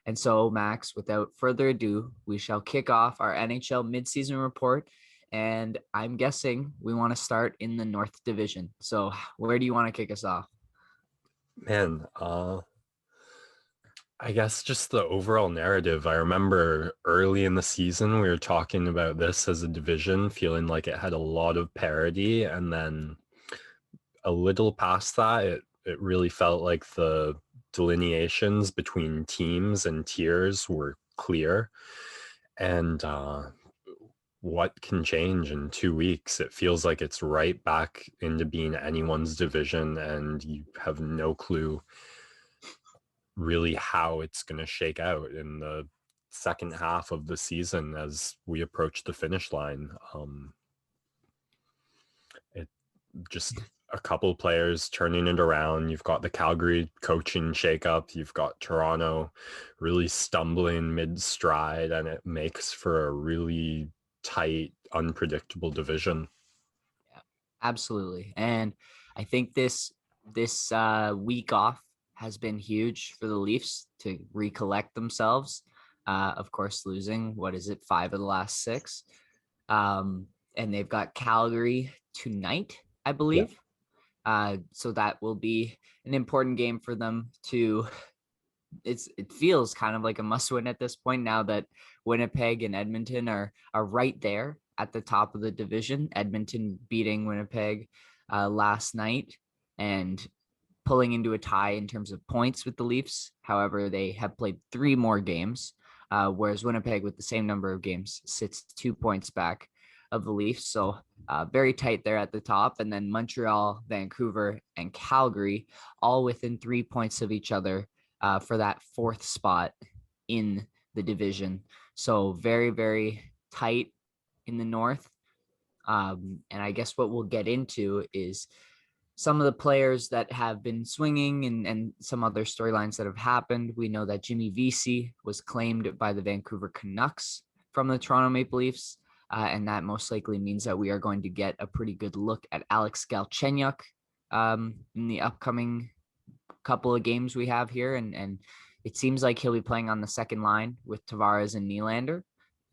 And so, Max, without further ado, we shall kick off our NHL Midseason Report. And I'm guessing we want to start in the North Division. So, where do you want to kick us off? Man, I guess just the overall narrative. I remember early in the season, we were talking about this as a division, feeling like it had a lot of parity. And then a little past that, it really felt like the delineations between teams and tiers were clear. And what can change in 2 weeks? It feels like it's right back into being anyone's division, and you have no clue really how it's going to shake out in the second half of the season as we approach the finish line. It just a couple players turning it around. You've got the Calgary coaching shakeup. You've got Toronto really stumbling mid-stride, and it makes for a really tight, unpredictable division. Yeah, absolutely. And I think this week off has been huge for the Leafs to recollect themselves. Of course, losing what is it, 5 of the last 6, and they've got Calgary tonight, I Yeah. believe. So that will be an important game for them to. It feels kind of like a must win at this point now that Winnipeg and Edmonton are right there at the top of the division. Edmonton beating Winnipeg last night and pulling into a tie in terms of points with the Leafs. However, they have played 3 more games, whereas Winnipeg, with the same number of games, sits 2 points back of the Leafs. So very tight there at the top. And then Montreal, Vancouver, and Calgary all within 3 points of each other for that 4th spot in the division. So very, very tight in the North. And I guess what we'll get into is some of the players that have been swinging and some other storylines that have happened. We know that Jimmy Vesey was claimed by the Vancouver Canucks from the Toronto Maple Leafs. And that most likely means that we are going to get a pretty good look at Alex Galchenyuk in the upcoming couple of games we have here. And it seems like he'll be playing on the second line with Tavares and Nylander.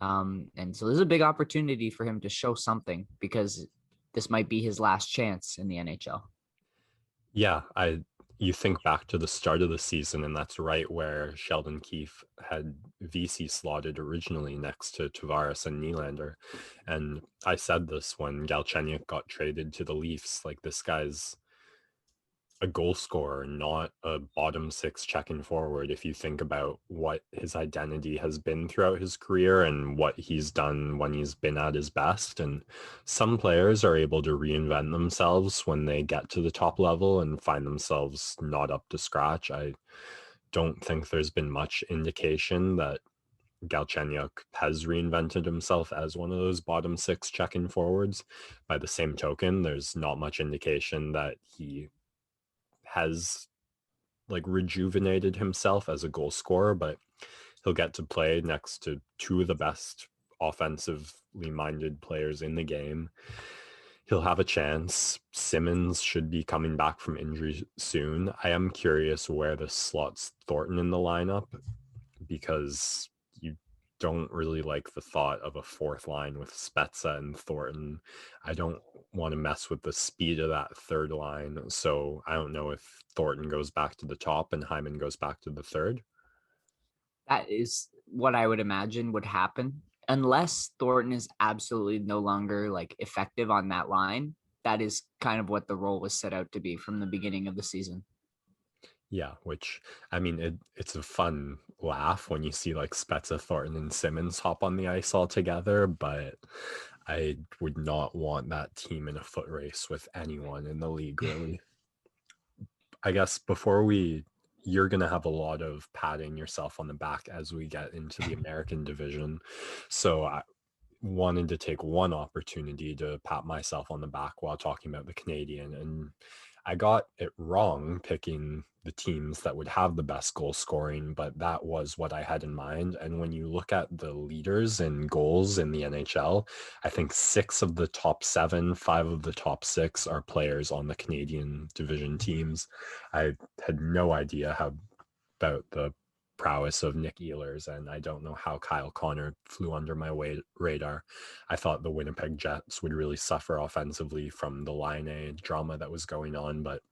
And so there's a big opportunity for him to show something because this might be his last chance in the NHL. Yeah, you think back to the start of the season, and that's right where Sheldon Keefe had VC slotted originally next to Tavares and Nylander. And I said this when Galchenyuk got traded to the Leafs, like, this guy's a goal scorer, not a bottom six checking forward. If you think about what his identity has been throughout his career and what he's done when he's been at his best. And some players are able to reinvent themselves when they get to the top level and find themselves not up to scratch. I don't think there's been much indication that Galchenyuk has reinvented himself as one of those bottom six checking forwards. By the same token, there's not much indication that he has like rejuvenated himself as a goal scorer, but he'll get to play next to two of the best offensively minded players in the game. He'll have a chance. Simmons should be coming back from injury soon. I am curious where this slots Thornton in the lineup, because you don't really like the thought of a fourth line with Spezza and Thornton. I don't want to mess with the speed of that third line. So I don't know if Thornton goes back to the top and Hyman goes back to the third. That is what I would imagine would happen unless Thornton is absolutely no longer like effective on that line. That is kind of what the role was set out to be from the beginning of the season. Yeah, which, I mean, it's a fun laugh when you see like Spezza, Thornton, and Simmons hop on the ice all together, but I would not want that team in a foot race with anyone in the league, really. I guess you're going to have a lot of patting yourself on the back as we get into the American division. So I wanted to take one opportunity to pat myself on the back while talking about the Canadian. And I got it wrong picking the teams that would have the best goal scoring, but that was what I had in mind. And when you look at the leaders in goals in the NHL, I think 6 of the top 7, 5 of the top 6 are players on the Canadian division teams. I had no idea how about the prowess of Nick Ehlers, and I don't know how Kyle Connor flew under my radar. I thought the Winnipeg Jets would really suffer offensively from the line A drama that was going on, but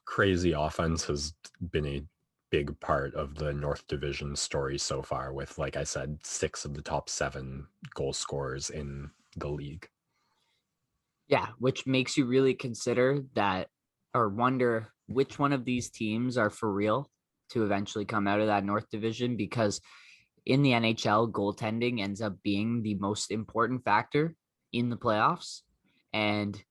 crazy offense has been a big part of the North Division story so far, with, like I said, 6 of the top 7 goal scorers in the league. Yeah, which makes you really consider that or wonder which one of these teams are for real to eventually come out of that North Division, because in the NHL, goaltending ends up being the most important factor in the playoffs. And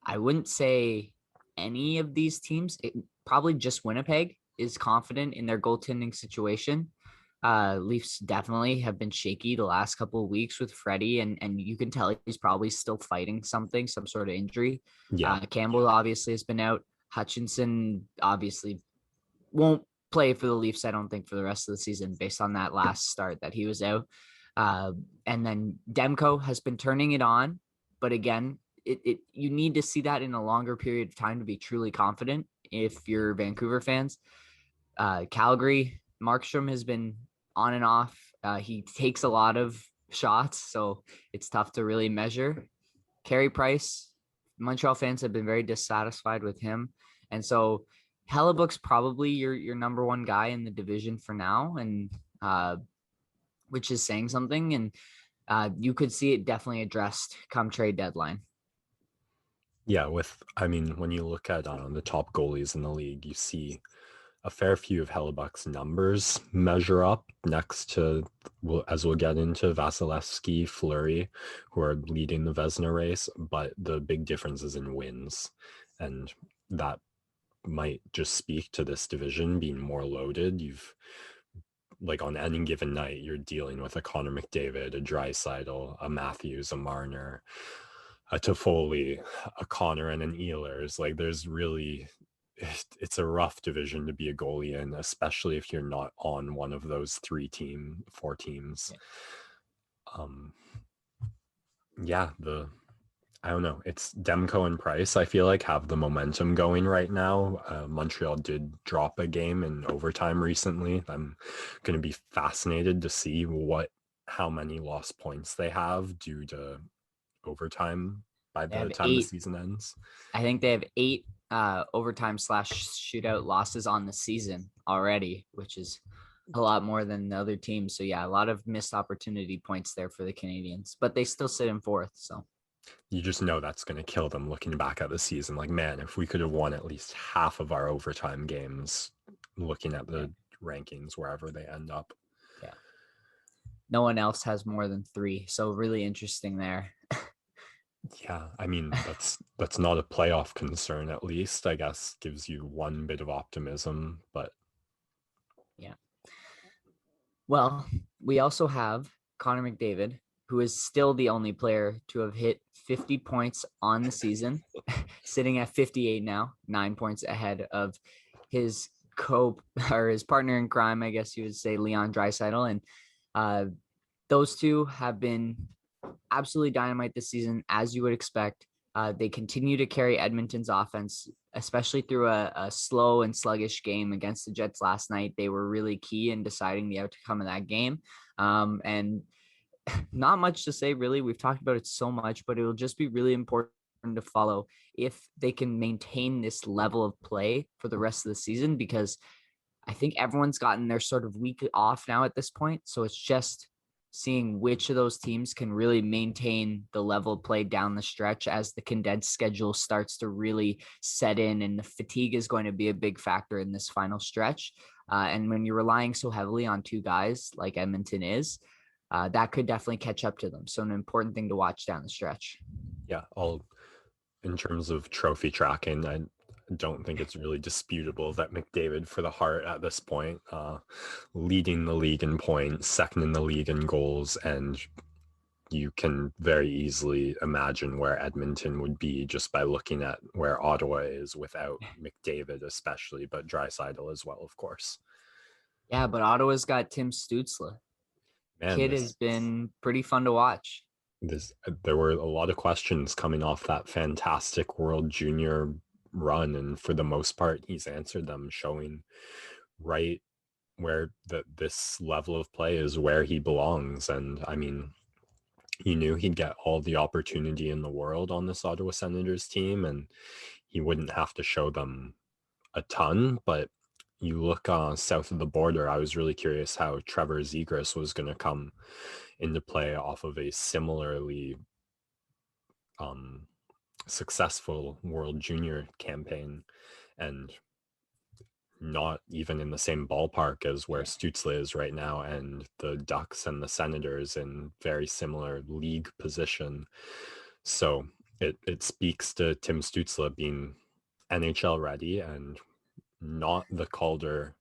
I wouldn't say any of these teams, probably just Winnipeg, is confident in their goaltending situation. Leafs definitely have been shaky the last couple of weeks with Freddie, and you can tell he's probably still fighting something, some sort of injury. Yeah. Campbell obviously has been out. Hutchinson obviously won't play for the Leafs, I don't think, for the rest of the season based on that last start that he was out. And then Demko has been turning it on, but again, you need to see that in a longer period of time to be truly confident if you're Vancouver fans. Calgary, Markstrom has been on and off. He takes a lot of shots, so it's tough to really measure. Carey Price, Montreal fans have been very dissatisfied with him. And so Hellebuck's probably your number one guy in the division for now, and which is saying something. And you could see it definitely addressed come trade deadline. Yeah, when you look at the top goalies in the league, you see a fair few of Hellebuck's numbers measure up next to, as we'll get into, Vasilevsky, Fleury, who are leading the Vezina race, but the big difference is in wins. And that might just speak to this division being more loaded. Like on any given night, you're dealing with a Connor McDavid, a Draisaitl, a Matthews, a Marner, a Toffoli, a Connor, and an Ehlers. Like there's really, it's a rough division to be a goalie in, especially if you're not on one of those 4 teams. Yeah. I don't know. It's Demko and Price, I feel like, have the momentum going right now. Montreal did drop a game in overtime recently. I'm going to be fascinated to see how many lost points they have due to overtime by They the have time the 8. season ends. I think they have 8 overtime / shootout losses on the season already, which is a lot more than the other teams. So yeah, a lot of missed opportunity points there for the Canadians, but they still sit in 4th. So you just know that's going to kill them looking back at the season. Like, man, if we could have won at least half of our overtime games, looking at the rankings wherever they end up. Yeah. No one else has more than 3. So really interesting there. Yeah, I mean, that's not a playoff concern, at least. I guess gives you one bit of optimism, but yeah. Well, we also have Connor McDavid, who is still the only player to have hit 50 points on the season, sitting at 58 now, 9 points ahead of his his partner in crime, I guess you would say, Leon Draisaitl. And those two have been absolutely dynamite this season, as you would expect. They continue to carry Edmonton's offense, especially through a slow and sluggish game against the Jets last night. They were really key in deciding the outcome of that game. And not much to say, really. We've talked about it so much, but it will just be really important to follow if they can maintain this level of play for the rest of the season, because I think everyone's gotten their sort of week off now at this point. So it's just seeing which of those teams can really maintain the level of play down the stretch as the condensed schedule starts to really set in, and the fatigue is going to be a big factor in this final stretch. And when you're relying so heavily on 2 guys like Edmonton is, that could definitely catch up to them. So an important thing to watch down the stretch. yeah, in terms of trophy tracking, I don't think it's really disputable that McDavid for the Hart at this point, leading the league in points, second in the league in goals, and you can very easily imagine where Edmonton would be just by looking at where Ottawa is without McDavid, especially, but Draisaitl as well, of course. Yeah, but Ottawa's got Tim Stützle. Man, Kid has been pretty fun to watch. There were a lot of questions coming off that fantastic World Junior run, and for the most part, he's answered them, showing right this level of play is where he belongs. And I mean, he knew he'd get all the opportunity in the world on this Ottawa Senators team, and he wouldn't have to show them a ton. But you look south of the border, I was really curious how Trevor Zegras was going to come into play off of a similarly successful World Junior campaign, and not even in the same ballpark as where Stützle is right now, and the Ducks and the Senators in very similar league position. So it speaks to Tim Stützle being NHL ready and not the Calder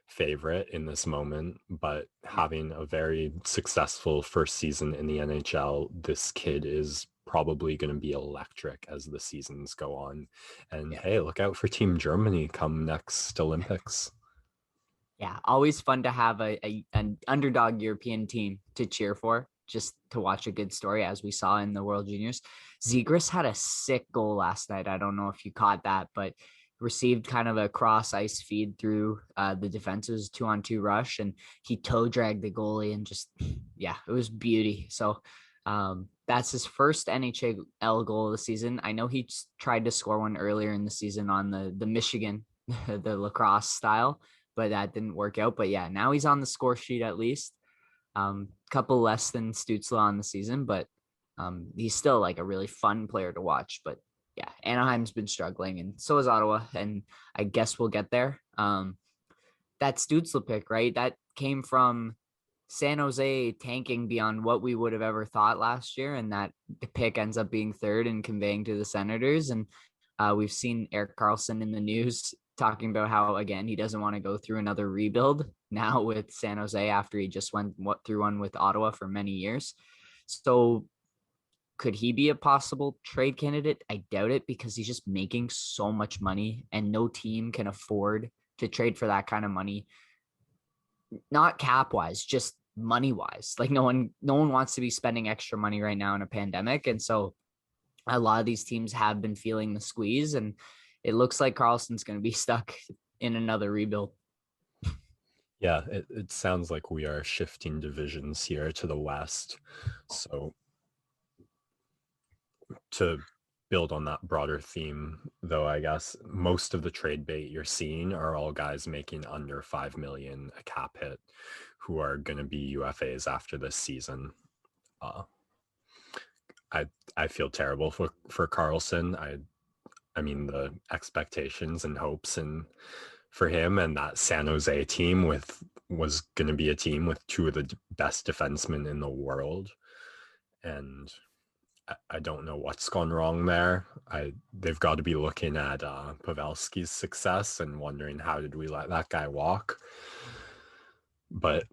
favorite in this moment, but having a very successful first season in the NHL. This kid is probably going to be electric as the seasons go on. And hey, look out for Team Germany come next Olympics. Yeah, always fun to have an underdog European team to cheer for, just to watch a good story, as we saw in the World Juniors. Zegras had a sick goal last night. I don't know if you caught that, but received kind of a cross ice feed through the defense's 2-on-2 rush, and he toe dragged the goalie, and just, yeah, it was beauty. So that's his first NHL goal of the season. I know he tried to score one earlier in the season on the Michigan, the lacrosse style, but that didn't work out. But yeah, now he's on the score sheet at least. Couple less than Stützle on the season, but he's still like a really fun player to watch. But yeah, Anaheim's been struggling, and so is Ottawa, and I guess we'll get there. That Stützle pick, right? That came from San Jose tanking beyond what we would have ever thought last year, and that the pick ends up being third and conveying to the Senators. And we've seen Erik Karlsson in the news talking about how, again, he doesn't want to go through another rebuild now with San Jose after he just went through one with Ottawa for many years. So could he be a possible trade candidate? I doubt it, because he's just making so much money and no team can afford to trade for that kind of money. Not cap wise, just money wise. Like no one wants to be spending extra money right now in a pandemic. And so a lot of these teams have been feeling the squeeze, and it looks like Karlsson's going to be stuck in another rebuild. Yeah, it sounds like we are shifting divisions here to the West. So to build on that broader theme, though, I guess most of the trade bait you're seeing are all guys making under 5 million a cap hit who are going to be UFAs after this season. I feel terrible for Karlsson. I mean, the expectations and hopes and for him and that San Jose team was going to be a team with two of the best defensemen in the world, and I don't know what's gone wrong there. They've got to be looking at Pavelski's success and wondering, how did we let that guy walk? But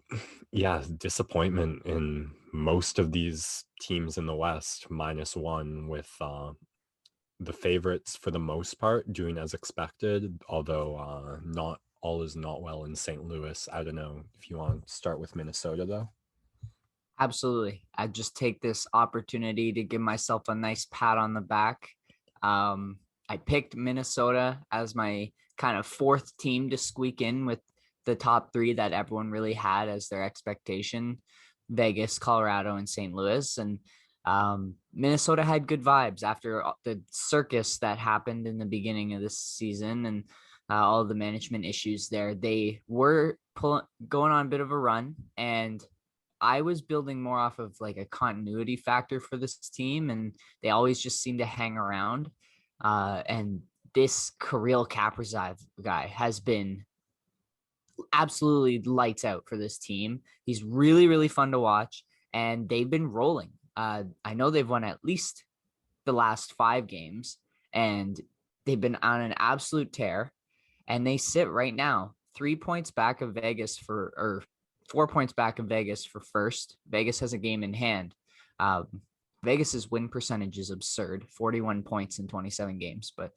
yeah, disappointment in most of these teams in the West, -1, with the favorites for the most part doing as expected, although not all is not well in St. Louis. I don't know if you want to start with Minnesota, though. Absolutely. I just take this opportunity to give myself a nice pat on the back. I picked Minnesota as my kind of fourth team to squeak in with the top three that everyone really had as their expectation: Vegas, Colorado, and St. Louis. And Minnesota had good vibes after the circus that happened in the beginning of this season, and all the management issues there. They were going on a bit of a run, and I was building more off of like a continuity factor for this team, and they always just seem to hang around. And this Kirill Kaprizov guy has been absolutely lights out for this team. He's really, really fun to watch, and they've been rolling. I know they've won at least the last 5 games, and they've been on an absolute tear. And they sit right now 3 points back of Vegas or 4 points back of Vegas for first. Vegas has a game in hand. Vegas's win percentage is absurd, 41 points in 27 games, but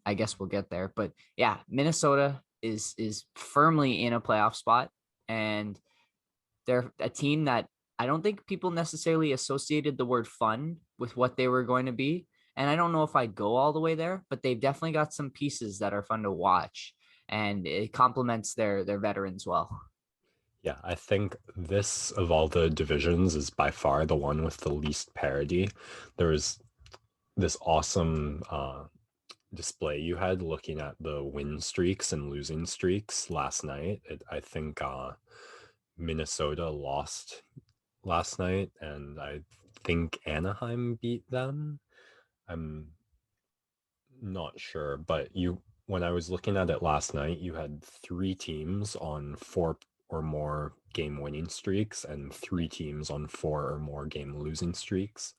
I guess we'll get there. But yeah, Minnesota is firmly in a playoff spot, and they're a team that I don't think people necessarily associated the word fun with what they were going to be. And I don't know if I'd go all the way there, but they've definitely got some pieces that are fun to watch. and it complements their veterans well. Yeah, I think this of all the divisions is by far the one with the least parity. There was this awesome display you had looking at the win streaks and losing streaks last night. I think Minnesota lost last night, and I think Anaheim beat them. I'm not sure, but when I was looking at it last night, you had 3 teams on 4 or more game winning streaks and 3 teams on 4 or more game losing streaks.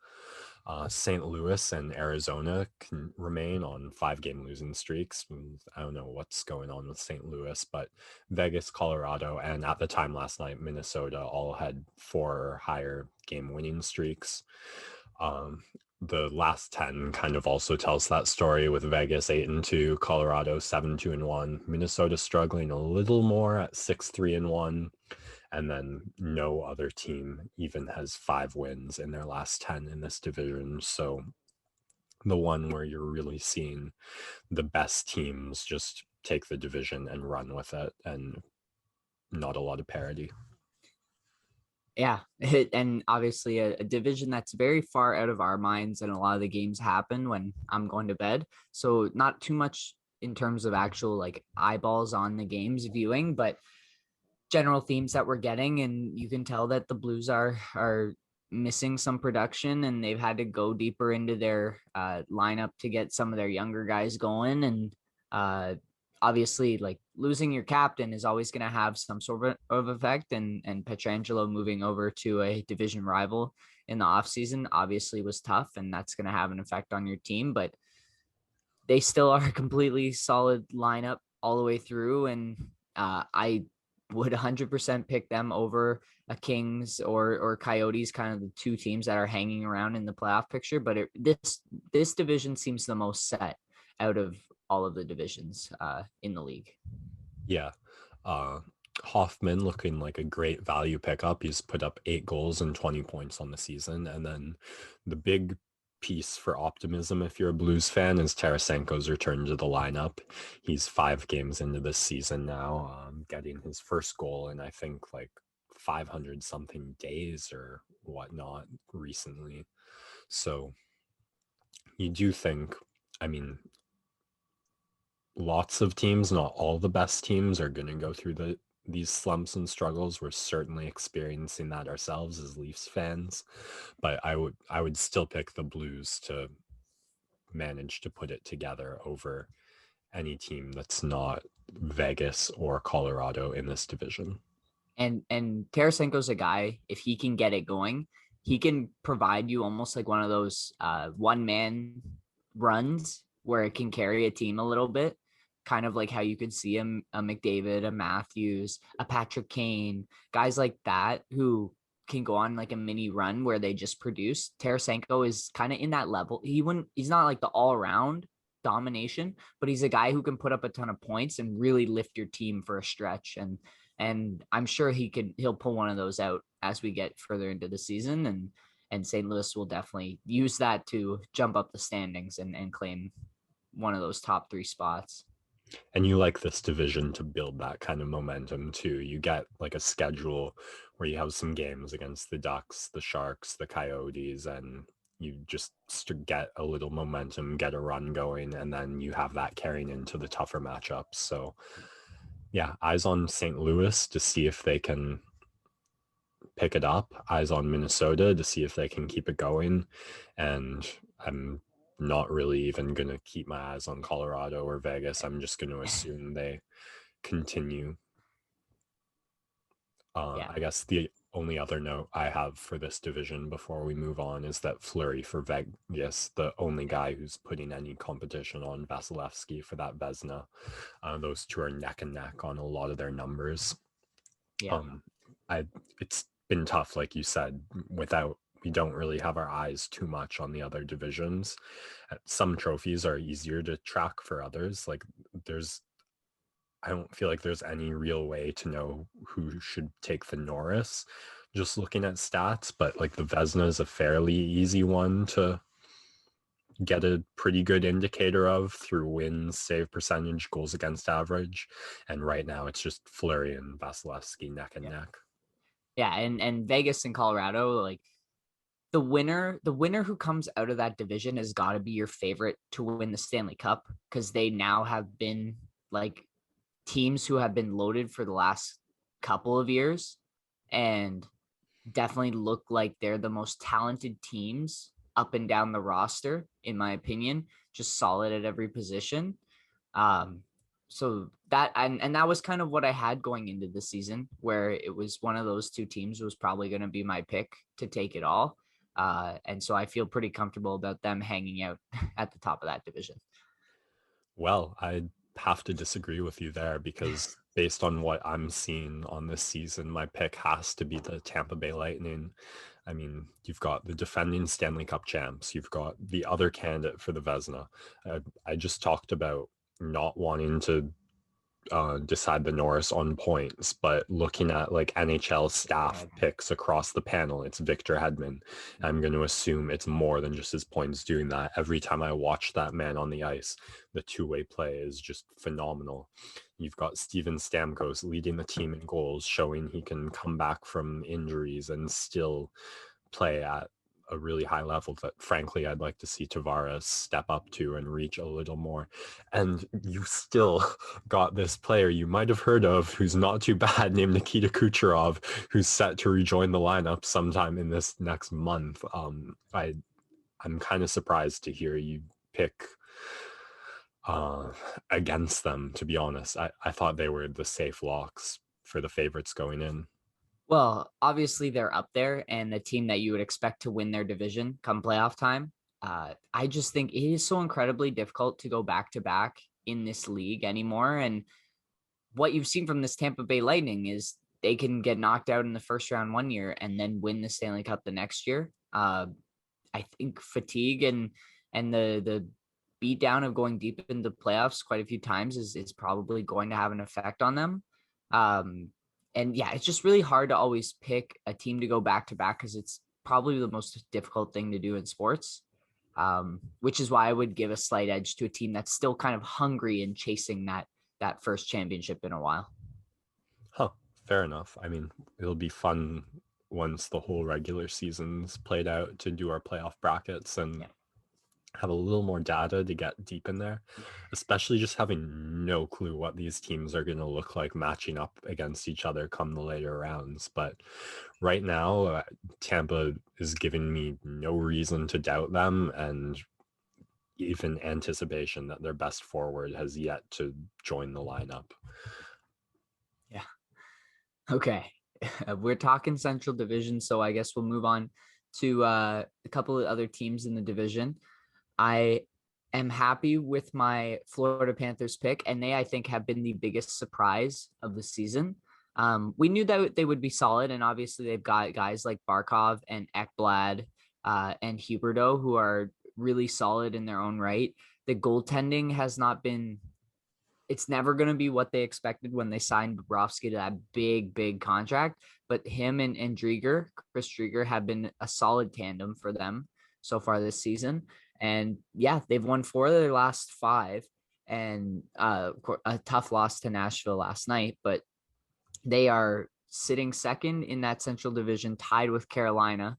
St. Louis and Arizona can remain on 5 game losing streaks. I don't know what's going on with St. Louis, but Vegas, Colorado, and at the time last night, Minnesota all had 4 or higher game winning streaks. The last 10 kind of also tells that story, with Vegas 8-2, Colorado 7-2-1, Minnesota struggling a little more at 6-3-1, and then no other team even has 5 wins in their last 10 in this division. So the one where you're really seeing the best teams just take the division and run with it, and not a lot of parity. Yeah, and obviously a division that's very far out of our minds, and a lot of the games happen when I'm going to bed. So not too much in terms of actual like eyeballs on the games viewing, but general themes that we're getting, and you can tell that the Blues are missing some production, and they've had to go deeper into their lineup to get some of their younger guys going. And obviously, like losing your captain is always going to have some sort of effect. And Pietrangelo moving over to a division rival in the offseason obviously was tough, and that's going to have an effect on your team. But they still are a completely solid lineup all the way through, and I would 100% pick them over a Kings or Coyotes, kind of the 2 teams that are hanging around in the playoff picture. But this division seems the most set out of all of the divisions in the league. Yeah. Hoffman looking like a great value pickup. He's put up 8 goals and 20 points on the season. And then the big piece for optimism, if you're a Blues fan, is Tarasenko's return to the lineup. He's 5 games into this season now, getting his first goal in, I think, like 500 something days or whatnot recently. So you do think, I mean, lots of teams, not all the best teams, are going to go through these slumps and struggles. We're certainly experiencing that ourselves as Leafs fans, but I would still pick the Blues to manage to put it together over any team that's not Vegas or Colorado in this division. And Tarasenko's a guy, if he can get it going, he can provide you almost like one of those one man runs where it can carry a team a little bit, kind of like how you could see a McDavid, a Matthews, a Patrick Kane, guys like that who can go on like a mini run where they just produce. Tarasenko is kind of in that level. He's not like the all around domination, but he's a guy who can put up a ton of points and really lift your team for a stretch. And I'm sure he'll pull one of those out as we get further into the season, and St. Louis will definitely use that to jump up the standings and claim one of those top 3 spots. And you like this division to build that kind of momentum too. You get like a schedule where you have some games against the Ducks, the Sharks, the Coyotes, and you just get a little momentum, get a run going, and then you have that carrying into the tougher matchups. So yeah, eyes on St. Louis to see if they can pick it up, eyes on Minnesota to see if they can keep it going, and I'm not really even going to keep my eyes on Colorado or Vegas. I'm just going to assume they continue. Yeah. I guess the only other note I have for this division before we move on is that Fleury for Vegas, the only guy who's putting any competition on Vasilevsky for that Vezina. Those 2 are neck and neck on a lot of their numbers. Yeah. It's been tough, like you said, we don't really have our eyes too much on the other divisions. Some trophies are easier to track for others. Like I don't feel like there's any real way to know who should take the Norris just looking at stats, but like the Vezina is a fairly easy one to get a pretty good indicator of through wins, save percentage, goals against average. And right now it's just Fleury and Vasilevsky neck and Yeah. neck. Yeah, and Vegas and Colorado, like the winner who comes out of that division has got to be your favorite to win the Stanley Cup, because they now have been like teams who have been loaded for the last couple of years and definitely look like they're the most talented teams up and down the roster, in my opinion, just solid at every position. Um, so that and that was kind of what I had going into the season, where it was one of those two teams was probably going to be my pick to take it all. And so I feel pretty comfortable about them hanging out at the top of that division. Well, I have to disagree with you there because based on what I'm seeing on this season, my pick has to be the Tampa Bay Lightning. I mean, you've got the defending Stanley Cup champs, you've got the other candidate for the Vezina. I just talked about not wanting to decide the Norris on points, but looking at like NHL staff picks across the panel, it's Victor Hedman. I'm going to assume it's more than just his points doing that. Every time I watch that man on the ice, the two-way play is just phenomenal. You've got Steven Stamkos leading the team in goals, showing he can come back from injuries and still play at a really high level that frankly I'd like to see Tavares step up to and reach a little more. And you still got this player you might have heard of who's not too bad named Nikita Kucherov, who's set to rejoin the lineup sometime in this next month. I'm kind of surprised to hear you pick against them, to be honest. I thought they were the safe locks for the favorites going in. Well, obviously they're up there and the team that you would expect to win their division come playoff time. I just think it is so incredibly difficult to go back to back in this league anymore. And what you've seen from this Tampa Bay Lightning is they can get knocked out in the first round one year and then win the Stanley Cup the next year. I think fatigue and the beat down of going deep into the playoffs quite a few times is probably going to have an effect on them. Um, and yeah, it's just really hard to always pick a team to go back to back because it's probably the most difficult thing to do in sports. Which is why I would give a slight edge to a team that's still kind of hungry and chasing that first championship in a while. Huh, fair enough. I mean, it'll be fun once the whole regular season's played out to do our playoff brackets and have a little more data to get deep in there, especially just having no clue what these teams are going to look like matching up against each other come the later rounds. But right now, Tampa is giving me no reason to doubt them, and even anticipation that their best forward has yet to join the lineup. Yeah. Okay. We're talking Central Division, so I guess we'll move on to a couple of other teams in the division. I am happy with my Florida Panthers pick, and they, I think, have been the biggest surprise of the season. We knew that they would be solid, and obviously they've got guys like Barkov and Ekblad and Huberdeau who are really solid in their own right. The goaltending has not been, it's never going to be what they expected when they signed Bobrovsky to that big contract. But him and Drieger, Chris Drieger, have been a solid tandem for them so far this season. And yeah, they've won 4 of their last 5, and a tough loss to Nashville last night. But they are sitting second in that Central Division, tied with Carolina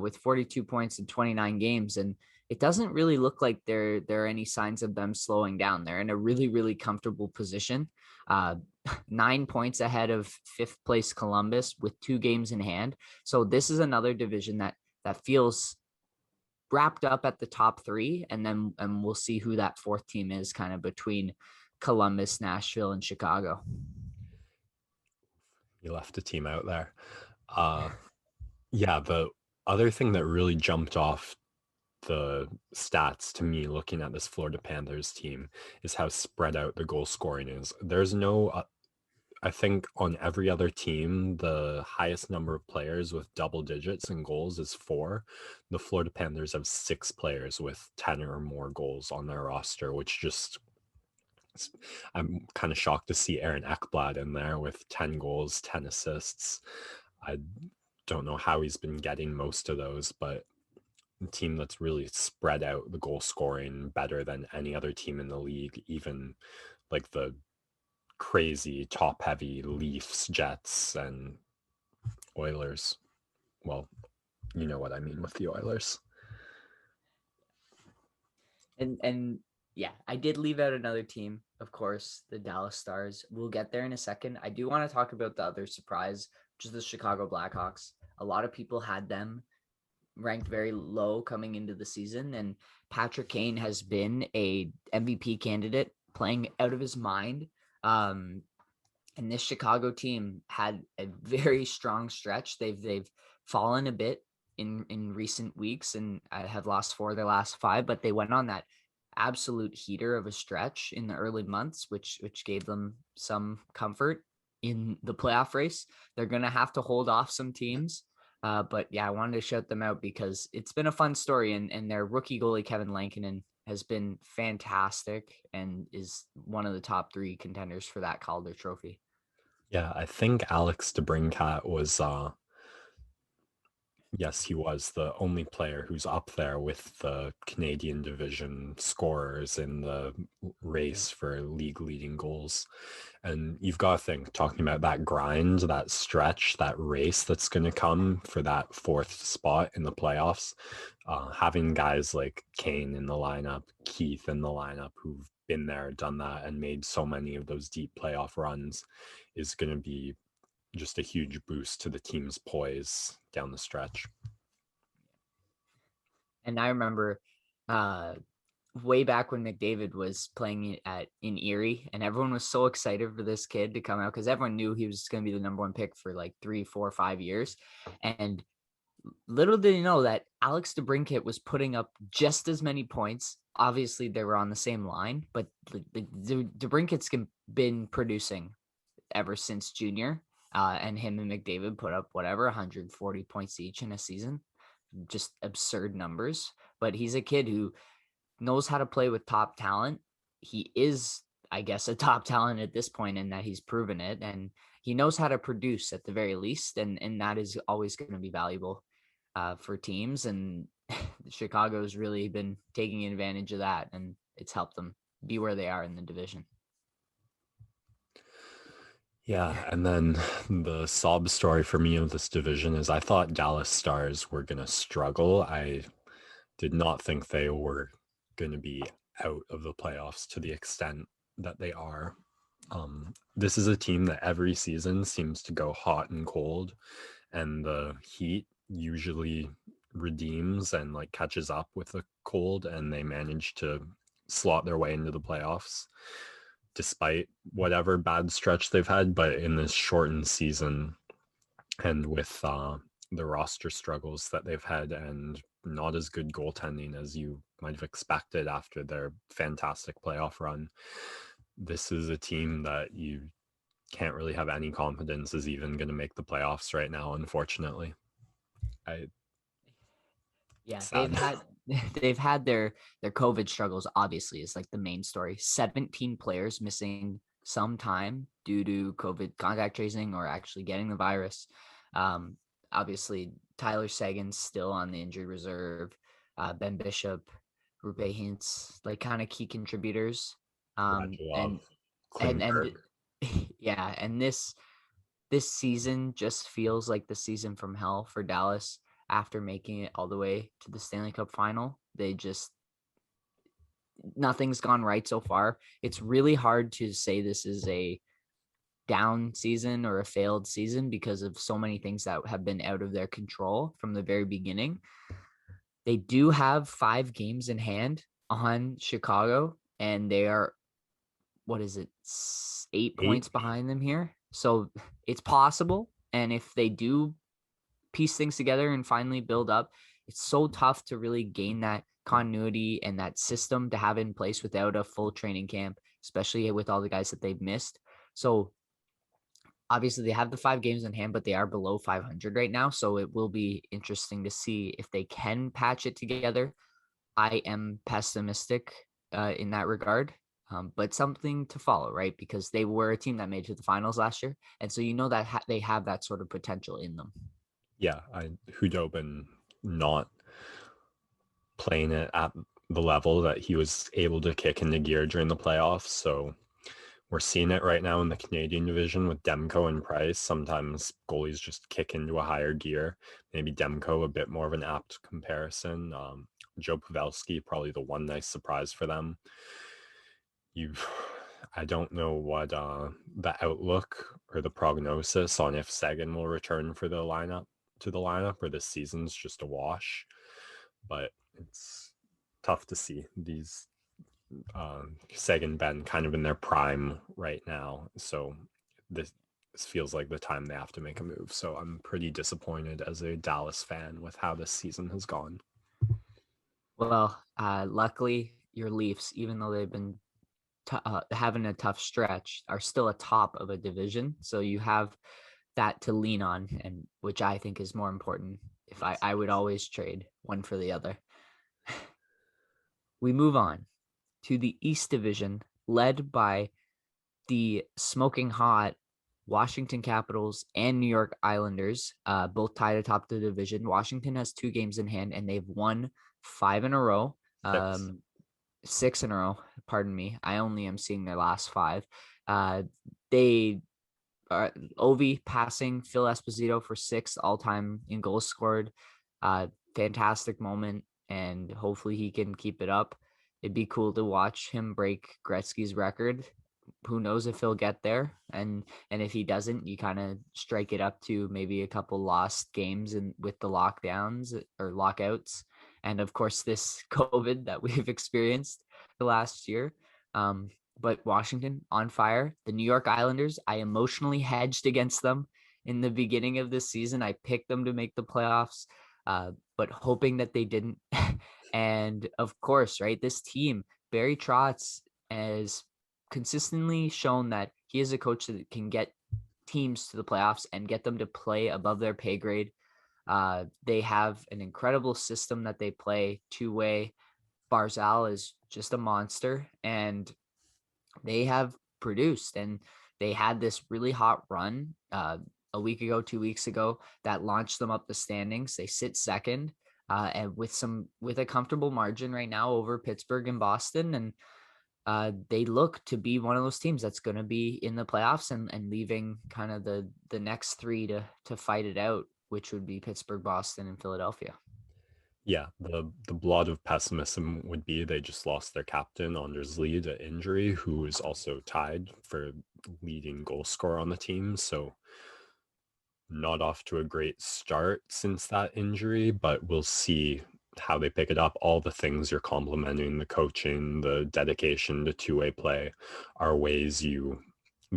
with 42 points in 29 games. And it doesn't really look like there are any signs of them slowing down. They're in a really comfortable position, 9 points ahead of 5th place Columbus with 2 games in hand. So this is another division that feels wrapped up at the top 3, and we'll see who that 4th team is kind of between Columbus, Nashville, and Chicago. You left a team out there. Yeah, the other thing that really jumped off the stats to me looking at this Florida Panthers team is how spread out the goal scoring is. There's no I think on every other team, the highest number of players with double digits in goals is 4. The Florida Panthers have 6 players with 10 or more goals on their roster, which just, I'm kind of shocked to see Aaron Ekblad in there with 10 goals, 10 assists. I don't know how he's been getting most of those, but team that's really spread out the goal scoring better than any other team in the league, even like the crazy top heavy Leafs, Jets, and Oilers. Well, you know what I mean with the Oilers. And yeah, I did leave out another team, of course, the Dallas Stars. We'll get there in a second. I do want to talk about the other surprise, which is the Chicago Blackhawks. A lot of people had them ranked very low coming into the season, and Patrick Kane has been a MVP candidate, playing out of his mind. Um, and this Chicago team had a very strong stretch. They've fallen a bit in recent weeks and have lost 4 of their last 5, but they went on that absolute heater of a stretch in the early months, which gave them some comfort in the playoff race. They're gonna have to hold off some teams. But yeah, I wanted to shout them out because it's been a fun story, and their rookie goalie Kevin Lankinen has been fantastic and is one of the top 3 contenders for that Calder Trophy. Yeah, I think Alex DeBrincat was yes, he was the only player who's up there with the Canadian division scorers in the race for league leading goals. And you've got to think, talking about that grind, that stretch, that race that's going to come for that 4th spot in the playoffs, having guys like Kane in the lineup, Keith in the lineup, who've been there, done that, and made so many of those deep playoff runs is going to be just a huge boost to the team's poise down the stretch. And I remember way back when McDavid was playing in Erie, and everyone was so excited for this kid to come out because everyone knew he was going to be the number 1 pick for like 3, 4, 5 years. And little did you know that Alex DeBrincat was putting up just as many points. Obviously, they were on the same line, but DeBrincat's been producing ever since junior. And him and McDavid put up 140 points each in a season. Just absurd numbers. But he's a kid who knows how to play with top talent. He is, I guess, a top talent at this point in that he's proven it. And he knows how to produce at the very least. And that is always going to be valuable for teams. And Chicago's really been taking advantage of that. And it's helped them be where they are in the division. Yeah, and then the sob story for me of this division is I thought Dallas Stars were going to struggle. I did not think they were going to be out of the playoffs to the extent that they are. This is a team that every season seems to go hot and cold, and the heat usually redeems and like catches up with the cold, and they manage to slot their way into the playoffs despite whatever bad stretch they've had. But in this shortened season and with the roster struggles that they've had and not as good goaltending as you might have expected after their fantastic playoff run, this is a team that you can't really have any confidence is even going to make the playoffs right now, unfortunately. Yeah, Sad. they've had their COVID struggles. Obviously, is like the main story. 17 players missing some time due to COVID contact tracing or actually getting the virus. Obviously, Tyler Seguin's still on the injury reserve. Ben Bishop, Rupe Hintz, like kind of key contributors. Radulov, And Klingberg. yeah, and this season just feels like the season from hell for Dallas after making it all the way to the Stanley Cup final. Nothing's gone right so far. It's really hard to say this is a down season or a failed season because of so many things that have been out of their control from the very beginning. They do have 5 games in hand on Chicago, and they are, what is it, 8 8. points behind them here. So it's possible. And if they do piece things together and finally build up, it's so tough to really gain that continuity and that system to have in place without a full training camp, especially with all the guys that they've missed. So obviously they have the 5 games in hand, but they are below 500 right now. So it will be interesting to see if they can patch it together. I am pessimistic in that regard. But something to follow, right? Because they were a team that made it to the finals last year. And so you know that they have that sort of potential in them. Yeah, Hudobin not playing it at the level that he was able to kick into gear during the playoffs. So we're seeing it right now in the Canadian division with Demko and Price. Sometimes goalies just kick into a higher gear. Maybe Demko a bit more of an apt comparison. Joe Pavelski, probably the one nice surprise for them. I don't know what the outlook or the prognosis on if Sagan will return for the lineup or this season's just a wash. But it's tough to see these Seg and Ben kind of in their prime right now. So this feels like the time they have to make a move. So I'm pretty disappointed as a Dallas fan with how this season has gone. Well, luckily your Leafs, even though they've been having a tough stretch, are still atop of a division. So you have that to lean on, and which I think is more important. If I would always trade one for the other. We move on to the East Division, led by the smoking hot Washington Capitals and New York Islanders, both tied atop the division. Washington has 2 games in hand, and they've won 5 in a row. 6 in a row. Pardon me. I only am seeing their last 5. They are Ovi passing Phil Esposito for 6th all-time in goals scored. Fantastic moment, and hopefully he can keep it up. It'd be cool to watch him break Gretzky's record. Who knows if he'll get there, and if he doesn't, you kind of strike it up to maybe a couple lost games and with the lockdowns or lockouts, and of course this COVID that we've experienced the last year. But Washington on fire. The New York Islanders, I emotionally hedged against them in the beginning of this season. I picked them to make the playoffs, but hoping that they didn't. And of course, right, this team, Barry Trotz has consistently shown that he is a coach that can get teams to the playoffs and get them to play above their pay grade. They have an incredible system that they play two-way. Barzal is just a monster, and they have produced, and they had this really hot run a week ago, 2 weeks ago, that launched them up the standings. They sit second, and with a comfortable margin right now over Pittsburgh and Boston, and they look to be one of those teams that's going to be in the playoffs and leaving kind of the next 3 to fight it out, which would be Pittsburgh, Boston, and Philadelphia. Yeah, the blot of pessimism would be they just lost their captain, Anders Lee, to injury, who is also tied for leading goal scorer on the team. So not off to a great start since that injury, but we'll see how they pick it up. All the things you're complimenting, the coaching, the dedication to two-way play, are ways you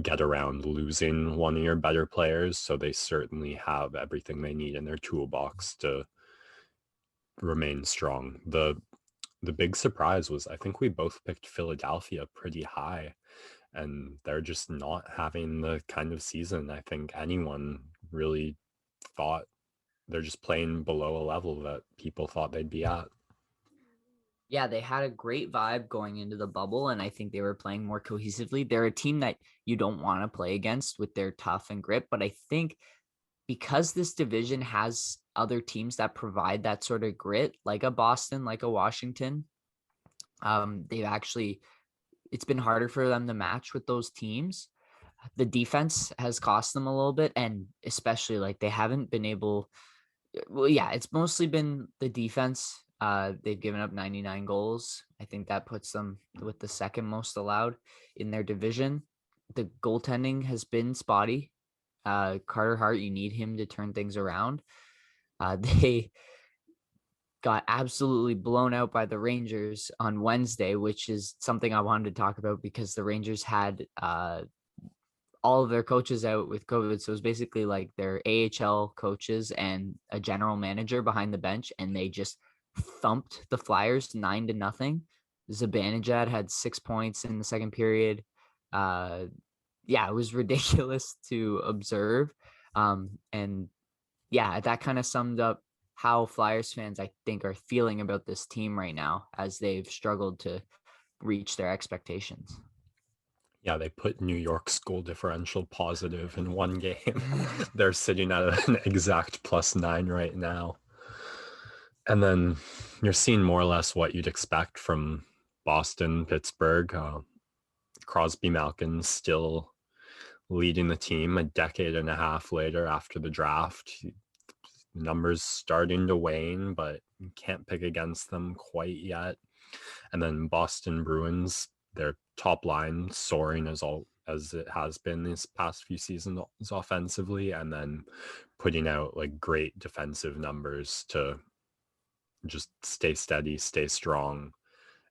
get around losing one of your better players. So they certainly have everything they need in their toolbox to remain strong. The big surprise was I think we both picked Philadelphia pretty high, and they're just not having the kind of season I think anyone really thought. They're just playing below a level that people thought they'd be at. Yeah, they had a great vibe going into the bubble, and I think they were playing more cohesively. They're a team that you don't want to play against with their tough and grit, but I think because this division has other teams that provide that sort of grit, like a Boston, like a Washington, it's been harder for them to match with those teams. The defense has cost them a little bit, and especially like they haven't been able. Well, yeah, it's mostly been the defense. They've given up 99 goals. I think that puts them with the second most allowed in their division. The goaltending has been spotty. Carter Hart, you need him to turn things around. They got absolutely blown out by the Rangers on Wednesday, which is something I wanted to talk about because the Rangers had all of their coaches out with COVID. So it was basically like their AHL coaches and a general manager behind the bench, and they just thumped the Flyers 9-0. Zibanejad had 6 points in the second period. Yeah, it was ridiculous to observe. And yeah, that kind of summed up how Flyers fans, I think, are feeling about this team right now as they've struggled to reach their expectations. Yeah, they put New York's goal differential positive in one game. They're sitting at an exact +9 right now. And then you're seeing more or less what you'd expect from Boston, Pittsburgh. Crosby Malkin still leading the team a decade and a half later after the draft. Numbers starting to wane, but you can't pick against them quite yet. And then Boston Bruins, their top line soaring as it has been these past few seasons offensively, and then putting out like great defensive numbers to just stay steady, stay strong.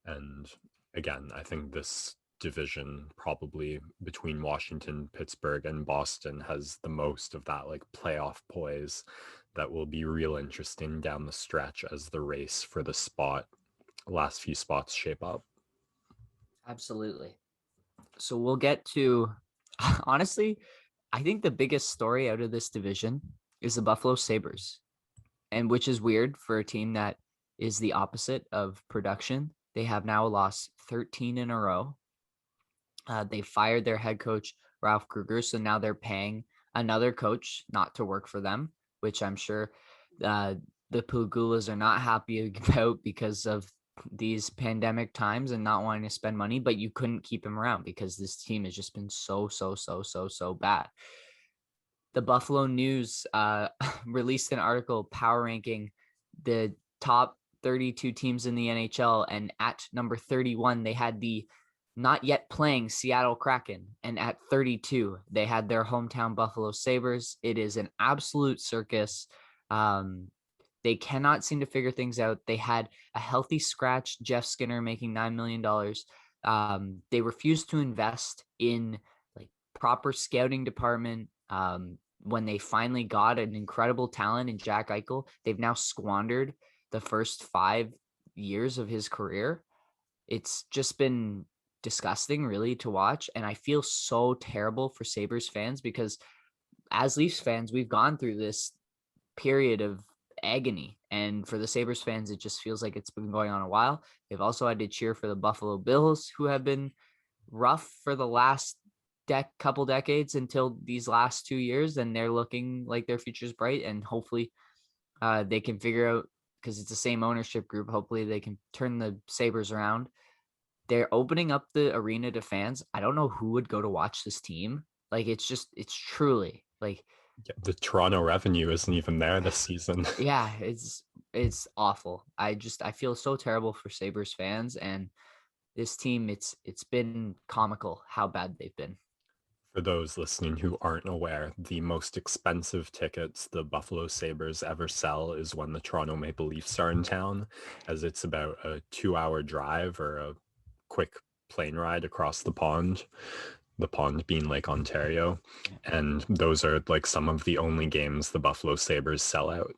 And again, I think this division probably between Washington, Pittsburgh, and Boston has the most of that like playoff poise that will be real interesting down the stretch as the race for the last few spots shape up. Absolutely. So we'll get to, honestly, I think the biggest story out of this division is the Buffalo Sabres, and which is weird for a team that is the opposite of production. They have now lost 13 in a row. They fired their head coach, Ralph Kruger, so now they're paying another coach not to work for them, which I'm sure the Pugulas are not happy about because of these pandemic times and not wanting to spend money, but you couldn't keep him around because this team has just been so bad. The Buffalo News released an article power ranking the top 32 teams in the NHL, and at number 31 they had the not yet playing Seattle Kraken, and at 32 they had their hometown Buffalo Sabres. It is an absolute circus. They cannot seem to figure things out. They had a healthy scratch Jeff Skinner making $9 million. They refused to invest in like proper scouting department. When they finally got an incredible talent in Jack Eichel, they've now squandered the first 5 years of his career. It's just been disgusting really to watch. And I feel so terrible for Sabres fans because as Leafs fans, we've gone through this period of agony. And for the Sabres fans, it just feels like it's been going on a while. They've also had to cheer for the Buffalo Bills, who have been rough for the last couple decades until these last 2 years, and they're looking like their future's bright. And hopefully they can figure out, because it's the same ownership group, hopefully they can turn the Sabres around. They're opening up the arena to fans. I don't know who would go to watch this team. Like, it's truly like, Yeah, the Toronto revenue isn't even there this season. yeah, it's awful. I feel so terrible for Sabres fans, and this team, it's been comical how bad they've been. For those listening who aren't aware, the most expensive tickets the Buffalo Sabres ever sell is when the Toronto Maple Leafs are in town, as it's about a 2-hour drive or a quick plane ride across the pond being Lake Ontario. And those are like some of the only games the Buffalo Sabres sell out.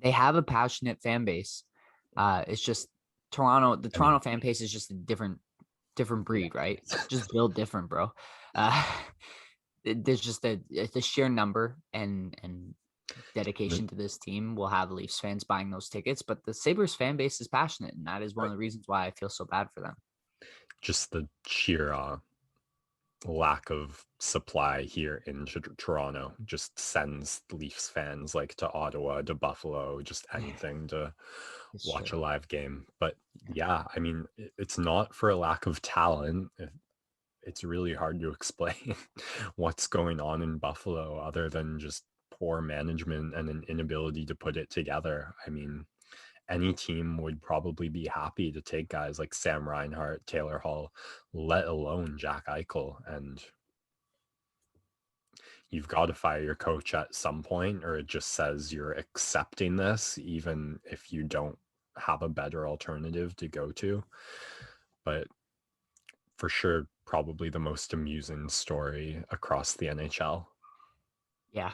They have a passionate fan base. It's just the Toronto fan base is just a different breed, right? Just built different, bro. There's just the sheer number and dedication to this team will have Leafs fans buying those tickets, but the Sabres fan base is passionate, and that is one of the reasons why I feel so bad for them. Just the sheer lack of supply here in Toronto just sends Leafs fans like to Ottawa, to Buffalo, just anything to watch a live game. But yeah, I mean, it's not for a lack of talent. It's really hard to explain what's going on in Buffalo other than just poor management and an inability to put it together. I mean, any team would probably be happy to take guys like Sam Reinhart, Taylor Hall, let alone Jack Eichel. And you've got to fire your coach at some point, or it just says you're accepting this, even if you don't have a better alternative to go to. But for sure, probably the most amusing story across the NHL. Yeah.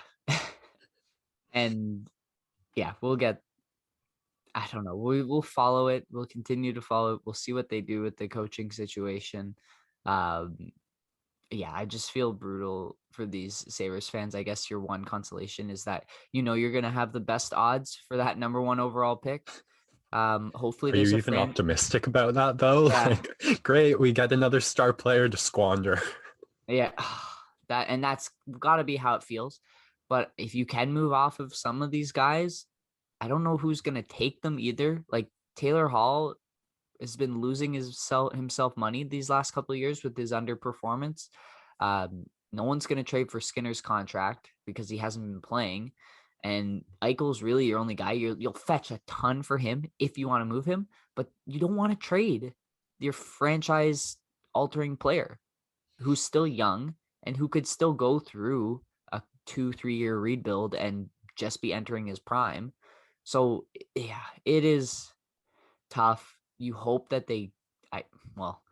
And yeah, I don't know. We'll follow it. We'll continue to follow it. We'll see what they do with the coaching situation. Yeah, I just feel brutal for these Sabres fans. I guess your one consolation is that you're gonna have the best odds for that number 1 overall pick. Hopefully, Are you even optimistic about that though? Yeah. Like, great, we get another star player to squander. Yeah, that's got to be how it feels. But if you can move off of some of these guys, I don't know who's going to take them either. Like Taylor Hall has been losing himself money these last couple of years with his underperformance. No one's going to trade for Skinner's contract because he hasn't been playing. And Eichel's really your only guy. You'll fetch a ton for him if you want to move him, but you don't want to trade your franchise altering player who's still young and who could still go through a 2-3 year rebuild and just be entering his prime. So yeah, it is tough. You hope that I well,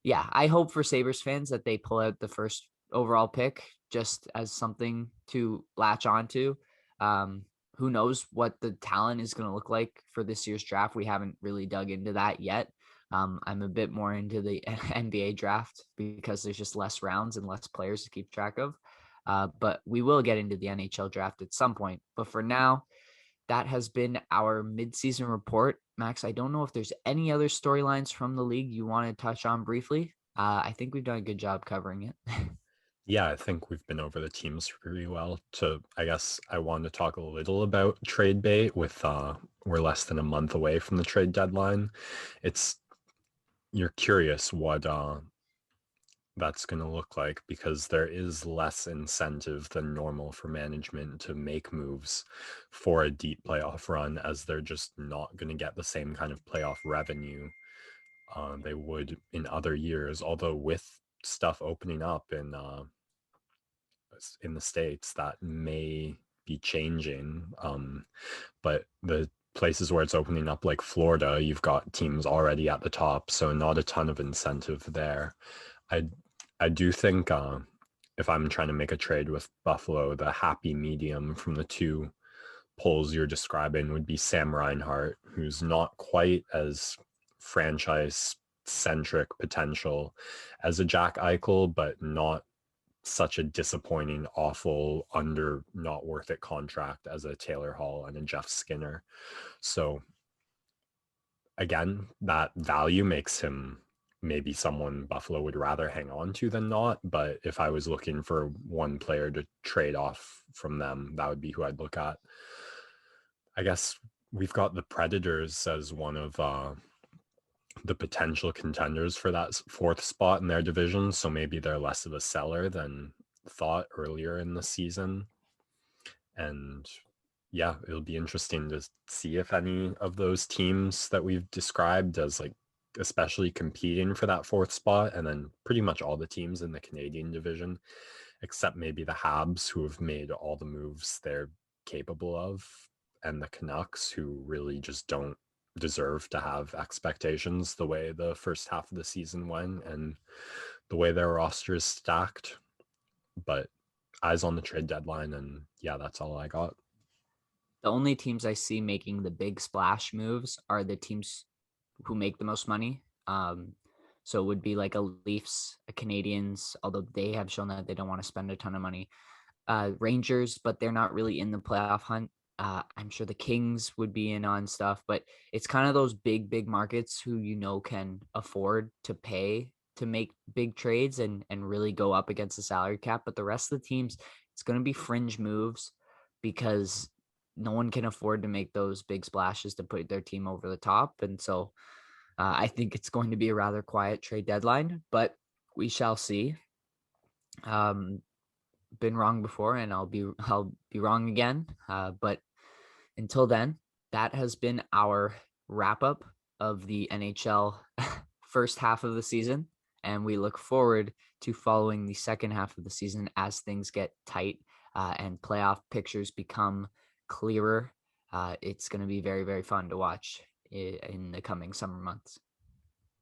yeah, I hope for Sabres fans that they pull out the first overall pick just as something to latch onto. Um, who knows what the talent is going to look like for this year's draft? We haven't really dug into that yet. I'm a bit more into the NBA draft because there's just less rounds and less players to keep track of. But we will get into the NHL draft at some point. But for now, that has been our midseason report. Max, I don't know if there's any other storylines from the league you want to touch on briefly. I think we've done a good job covering it. Yeah, I think we've been over the teams pretty well. I guess I wanted to talk a little about trade bait with we're less than a month away from the trade deadline. It's You're curious what that's going to look like because there is less incentive than normal for management to make moves for a deep playoff run, as they're just not going to get the same kind of playoff revenue they would in other years. Although with stuff opening up in the States, that may be changing. But the places where it's opening up, like Florida, you've got teams already at the top, so not a ton of incentive there. I I do think if I'm trying to make a trade with Buffalo, the happy medium from the two polls you're describing would be Sam Reinhart, who's not quite as franchise centric potential as a Jack Eichel, but not such a disappointing, awful, under not worth it contract as a Taylor Hall and a Jeff Skinner. So again, that value makes him maybe someone Buffalo would rather hang on to than not. But if I was looking for one player to trade off from them, that would be who I'd look at. I guess we've got the Predators as one of the potential contenders for that fourth spot in their division. So maybe they're less of a seller than thought earlier in the season. And yeah, it'll be interesting to see if any of those teams that we've described as like especially competing for that fourth spot, and then pretty much all the teams in the Canadian division, except maybe the Habs, who have made all the moves they're capable of, and the Canucks, who really just don't deserve to have expectations the way the first half of the season went and the way their roster is stacked. But eyes on the trade deadline, and yeah, that's all I got. The only teams I see making the big splash moves are the teams who make the most money. So it would be like a Leafs, a Canadians, although they have shown that they don't want to spend a ton of money. Rangers, but they're not really in the playoff hunt. I'm sure the Kings would be in on stuff, but it's kind of those big markets who can afford to pay to make big trades and really go up against the salary cap. But the rest of the teams, it's going to be fringe moves because no one can afford to make those big splashes to put their team over the top. And so I think it's going to be a rather quiet trade deadline, but we shall see. Um, been wrong before, and I'll be wrong again. But until then, that has been our wrap up of the NHL first half of the season, and we look forward to following the second half of the season as things get tight and playoff pictures become clearer. It's going to be very fun to watch in the coming summer months.